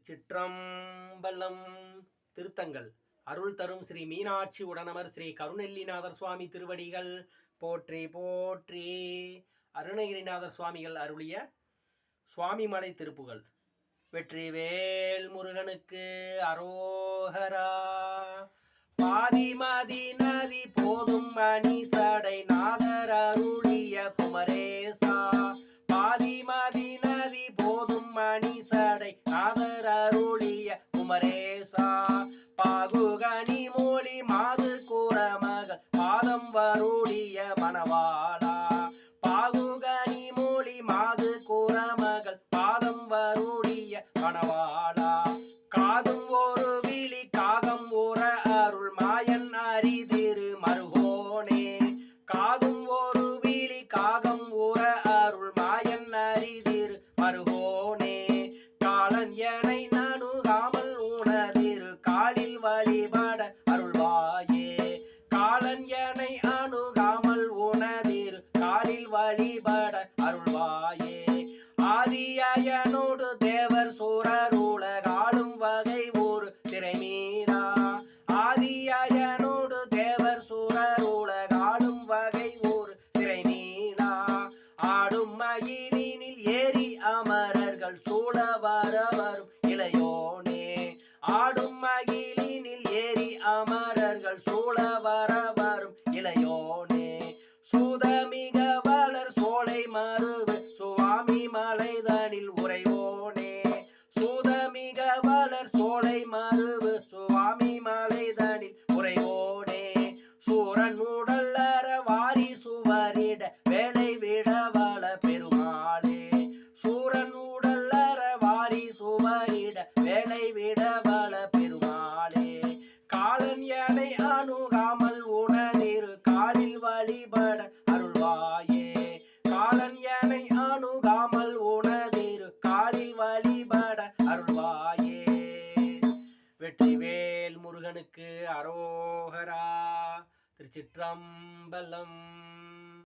சிற்றம்பலம். திருத்தங்கள் அருள் தரும் ஸ்ரீ மீனாட்சி உடனமர் ஸ்ரீ கருணெல்லிநாதர் சுவாமி திருவடிகள் போற்றி போற்றி. அருணகிரிநாதர் சுவாமிகள் அருளிய சுவாமிமலை திருப்புகள். வெற்றிவேல் முருகனுக்கு அரோகரா. பாதிமதி நதி போதும் மணி சடை நாதர் அருளிய குமரேசா. பாதிமதி நதி போதும் மணி சடை நாதர் அருளிய குமரேசா. பாகுகனி மொழி மாது கூற மகள் பாதம் வருடைய மணவாளா. பாகுகனி மொழி மாது கூற மகள் பாதம் வருடைய மணவாளா. காதும் ஒரு விழி காகம் ஊற அருள் மாயன் அரிதிரு மருகோனே. காதும் ஒரு விழி காகம் ஊற அருள் மாயன் அரிதிரு மருகோனே. காலன் எனை நணுகாமல் உணதிரு காலில் வழிபட அருள்வாயே. காலன் எனை அணுகாமல் உணதிரு காலில் வழிபட அருள்வாயே. ஆதியனோடு தேவர் சூரர் உலகாளும் வகை ஒரு திரைமீனா. ஆதியனோடு தேவர் சூரர் உலகாளும் வகை ஒரு திரைமீனா. ஆடும் மயிலினில் ஏறி அமரர்கள் சூழ வர வரும் இளையோனே. ஆடும் மகிழினில் ஏறி அமரர்கள் சூழ வர வரும் இளையோனே. சூதமிக வளர் சோலை மருவு சுவாமி மலைதனில் உறைவோனே. சூதமிக வளர் சோலை மருவு சுவாமி மலைதனில் உறைவோனே. சூரன் உடல் அற வாரி சுவரிட வேலை விட வள பெருமாளே. சூரன் உடல் அற வாரி சுவரிட வேலை விட வள பெருமாளே. காலன் எனை அணுகாமல் உணதிரு காலில் வழிபட அருள்வாயே. காலன் எனை அணுகாமல் உணதிரு காலில் வழிபட அருள்வாயே. வெற்றிவேல் முருகனுக்கு அரோகரா. திருச்சிற்றம்பலம்.